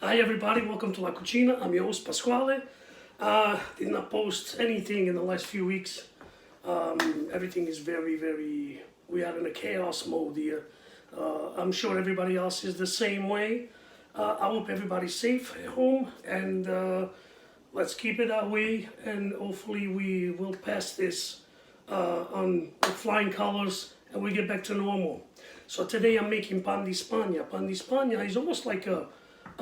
Hi everybody, welcome to La Cucina. I'm your host Pasquale. Did not post anything in the last few weeks. Everything is we are in a chaos mode here. I'm sure everybody else is the same way. I hope everybody's safe at home and let's keep it that way, and hopefully we will pass this on with flying colors and we get back to normal. So today I'm making pan di Spagna. Pan di Spagna is almost like a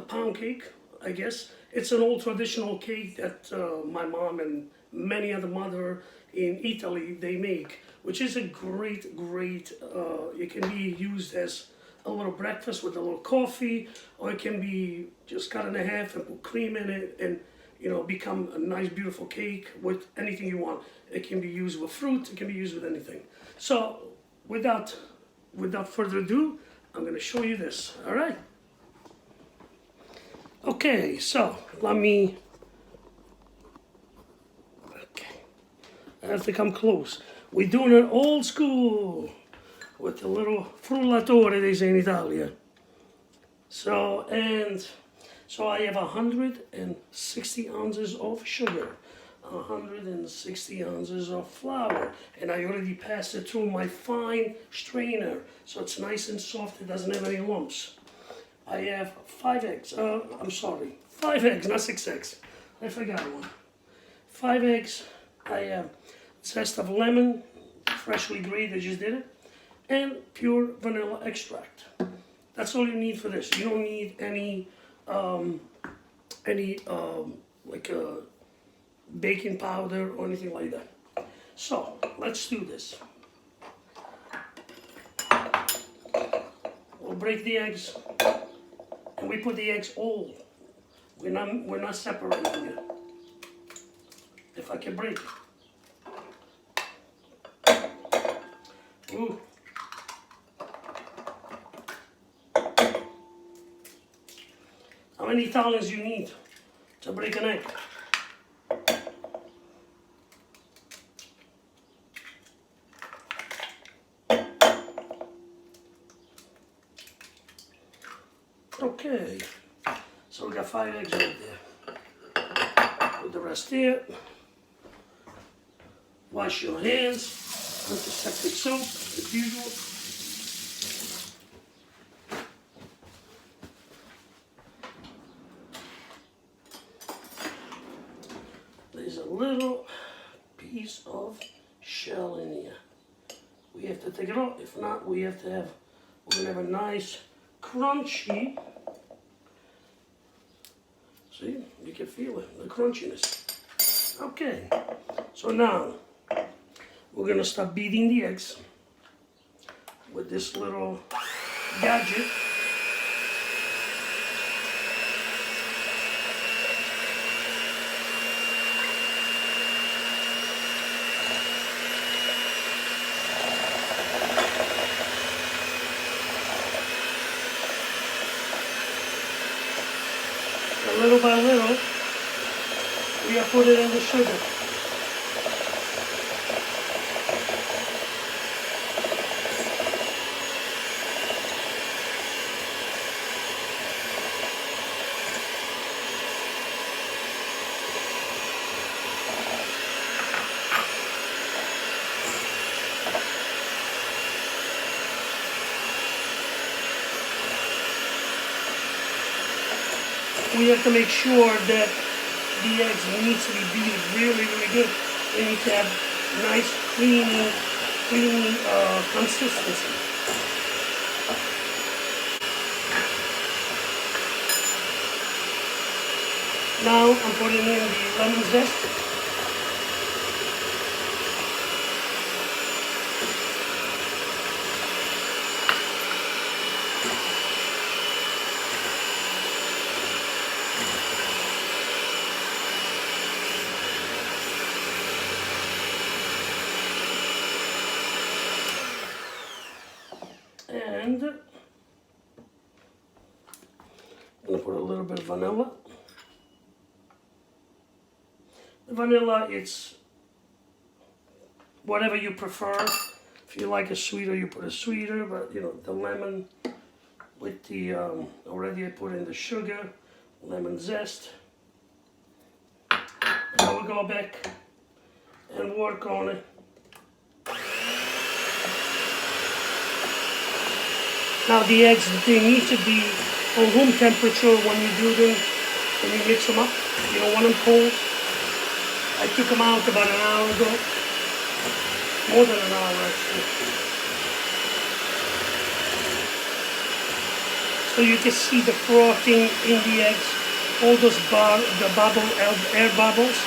pound cake, I guess. It's an old traditional cake that my mom and many other mother in Italy they make, which is a great, it can be used as a little breakfast with a little coffee, or it can be just cut in half and put cream in it and become a nice beautiful cake with anything you want. It can be used with fruit, it can be used with anything. So without further ado, I'm going to show you this, all right? Okay, so I have to come close. We're doing it old school with the little frullatore, they say in Italia. So I have 160 ounces of sugar, 160 ounces of flour, and I already passed it through my fine strainer, so it's nice and soft, it doesn't have any lumps. I have 5 eggs, 5 eggs, not 6 eggs, I forgot one. 5 eggs, I have zest of lemon, freshly grated, I just did it, and pure vanilla extract. That's all you need for this. You don't need any baking powder or anything like that. So let's do this. We'll break the eggs, and we put the eggs all. We're not separating it. If I can break it. Ooh. How many Italians you need to break an egg? Okay, so we got 5 eggs right there. Put the rest here. Wash your hands. Antiseptic soap, as usual. There's a little piece of shell in here. We have to take it off. If not, we're gonna have a nice crunchy. See, you can feel it, the crunchiness. Okay, so now we're gonna start beating the eggs with this little gadget. Little by little, we are putting in the sugar. We have to make sure that the eggs need to be beaten really good. They need to have nice, creamy consistency. Now I'm putting in the lemon zest. And I'm going to put a little bit of vanilla. The vanilla, it's whatever you prefer. If you like a sweeter, you put a sweeter, but the lemon with the, already I put in the sugar, lemon zest. Now we'll go back and work on it. Now the eggs, they need to be on room temperature when you do them, when you mix them up. You don't want them cold. I took them out about an hour ago. More than an hour actually. So you can see the frothing in the eggs. All those air bubbles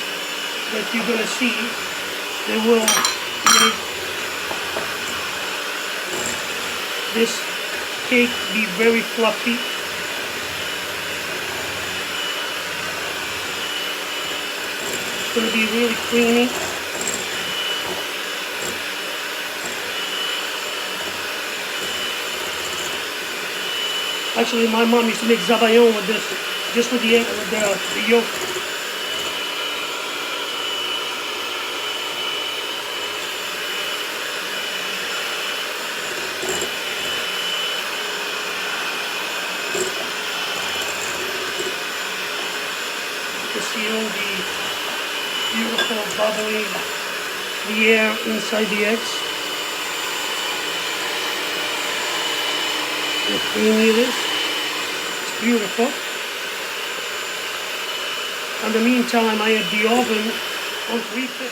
that you're going to see, they will make this cake be very fluffy. It's going to be really creamy. Actually, my mom used to make zabayon with this, just with the egg, with the yolk. You can see all the beautiful bubbling, the air inside the eggs. How creamy it is. It's beautiful. In the meantime, I have the oven on 350.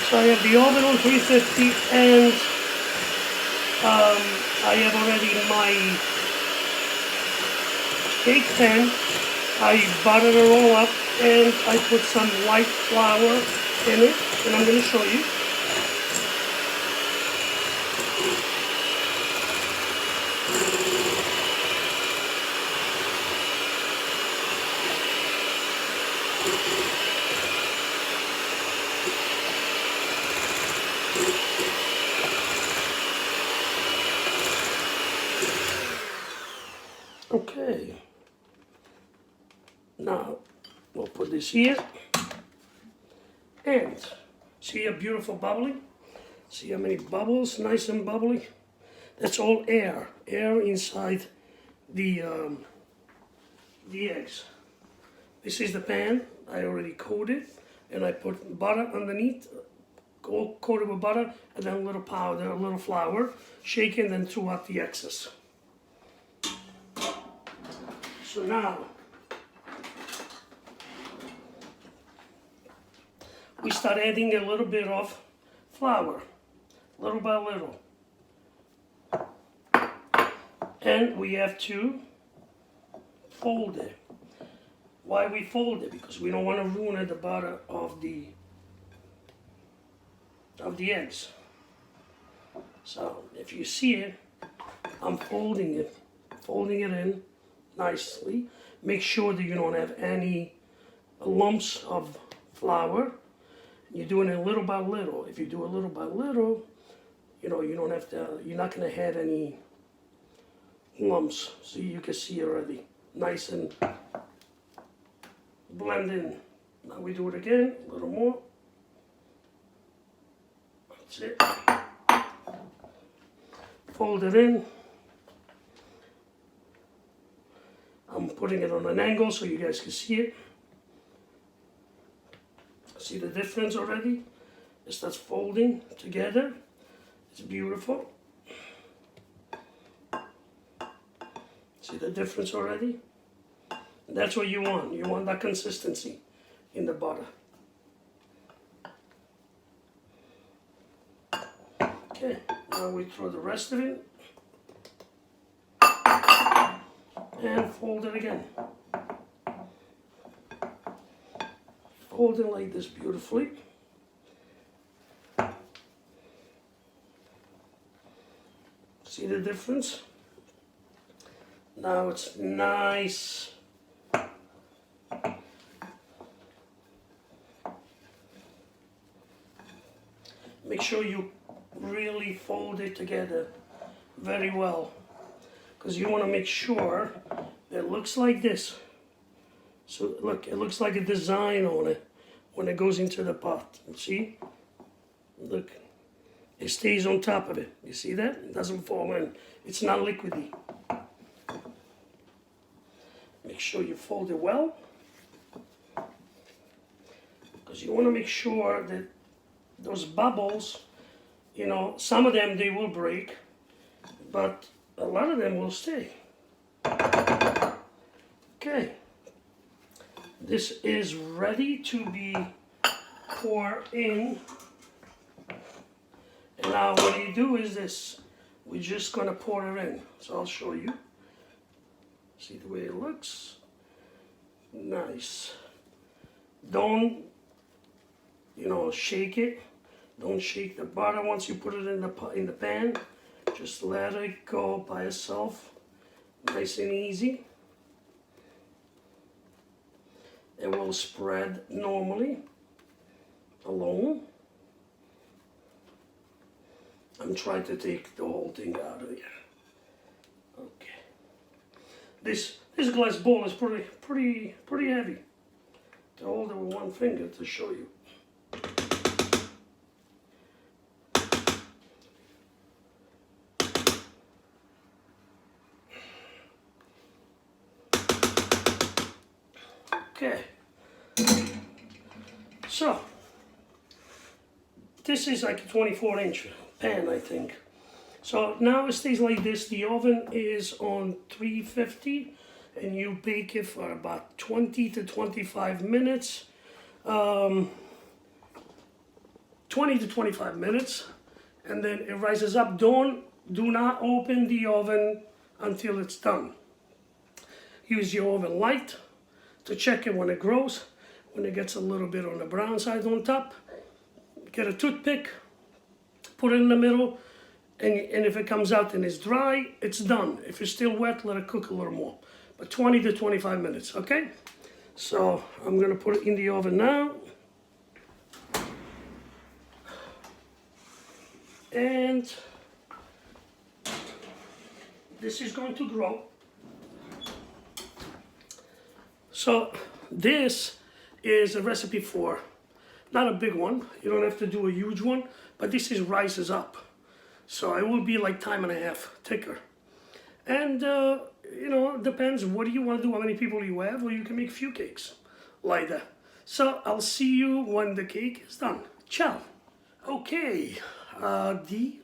So I have the oven on 350 and I have already my cake pan. I buttered it all up and I put some white flour in it, and I'm going to show you. Okay, now we'll put this here, and see how beautiful bubbly? See how many bubbles, nice and bubbly? That's all air inside the eggs. This is the pan, I already coated, and I put butter underneath, coated with butter, and then a little powder, a little flour, shaken, then threw out the excess. So now, we start adding a little bit of flour, little by little. And we have to fold it. Why we fold it? Because we don't want to ruin the butter of the eggs. So if you see it, I'm folding it in nicely. Make sure that you don't have any lumps of flour. You're doing it little by little. If you do it little by little, you know, you don't have to, you're not going to have any lumps. So you can see already, nice and blend in. Now we do it again, a little more. That's it. Fold it in. I'm putting it on an angle so you guys can see it. See the difference already? It starts folding together. It's beautiful. See the difference already? And that's what you want. You want that consistency in the butter. Okay, now we throw the rest of it and fold it again. Fold it like this beautifully. See the difference? Now it's nice. Make sure you really fold it together very well, because you want to make sure that it looks like this. So look, it looks like a design on it when it goes into the pot. See? Look, it stays on top of it. You see that? It doesn't fall in. It's not liquidy. sure you fold it well, because you want to make sure that those bubbles, you know, some of them they will break, but a lot of them will stay. Okay, this is ready to be poured in. And now what you do is this, we're just gonna pour it in. So I'll show you. See the way it looks? Nice. Don't, you know, shake it. Don't shake the butter once you put it in the pan. Just let it go by itself, nice and easy. It will spread normally, alone. I'm trying to take the whole thing out of here. Okay. This glass bowl is pretty heavy. To hold it with one finger to show you. Okay. So this is like a 24-inch pan, I think. So now it stays like this. The oven is on 350 and you bake it for about 20 to 25 minutes. 20 to 25 minutes, and then it rises up. Do not open the oven until it's done. Use your oven light to check it when it grows. When it gets a little bit on the brown side on top, get a toothpick, put it in the middle, and if it comes out and it's dry, it's done. If it's still wet, let it cook a little more. But 20 to 25 minutes, okay? So I'm gonna put it in the oven now. And this is going to grow. So this is a recipe for, not a big one, you don't have to do a huge one, but this is rises up. So it will be like time and a half thicker. And you know, it depends, what do you want to do, how many people you have, or you can make a few cakes like that. So I'll see you when the cake is done. Ciao. Okay, the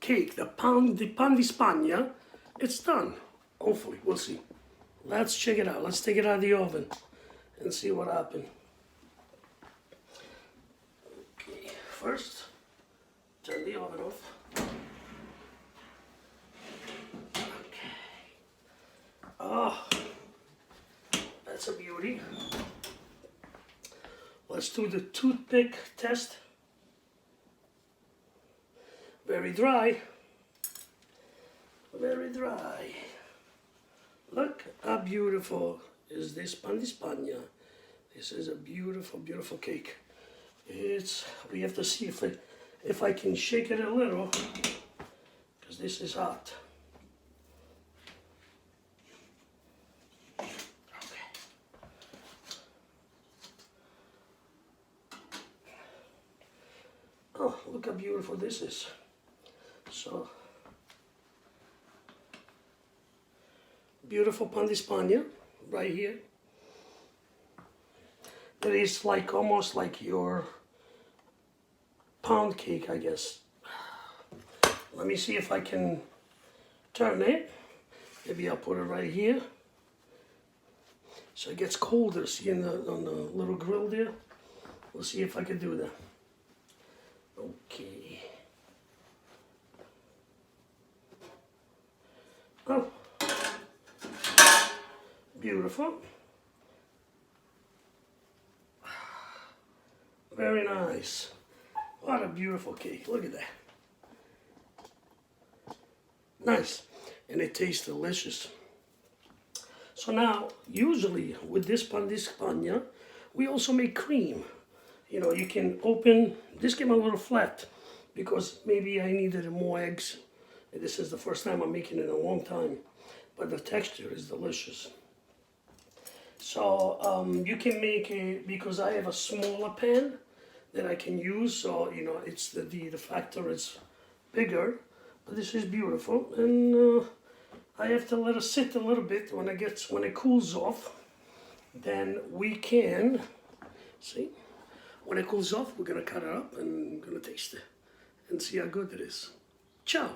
cake, the pan di Spagna, it's done. Hopefully, we'll see. Let's check it out. Let's take it out of the oven and see what happened. Okay, first, turn the oven off. Okay. Oh, that's a beauty. Let's do the toothpick test. Very dry. Very dry. Look how beautiful is this pan di Spagna. This is a beautiful, beautiful cake. We have to see if I can shake it a little, because this is hot. Okay. Oh, look how beautiful this is. So, beautiful pan di Spagna right here. It is like almost like your pound cake, I guess. Let me see if I can turn it. Maybe I'll put it right here, so it gets colder. See on the little grill there. We'll see if I can do that. Okay. Oh, beautiful. Very nice. What a beautiful cake. Look at that. Nice. And it tastes delicious. So now, usually with this pan di Spagna, we also make cream. You know, you can open, this came a little flat because maybe I needed more eggs. This is the first time I'm making it in a long time, but the texture is delicious. So you can make it, because I have a smaller pan that I can use, so you know, it's the factor is bigger, but this is beautiful. And I have to let it sit a little bit. When it cools off, then we can see. When it cools off, we're gonna cut it up and I'm gonna taste it and see how good it is. Ciao.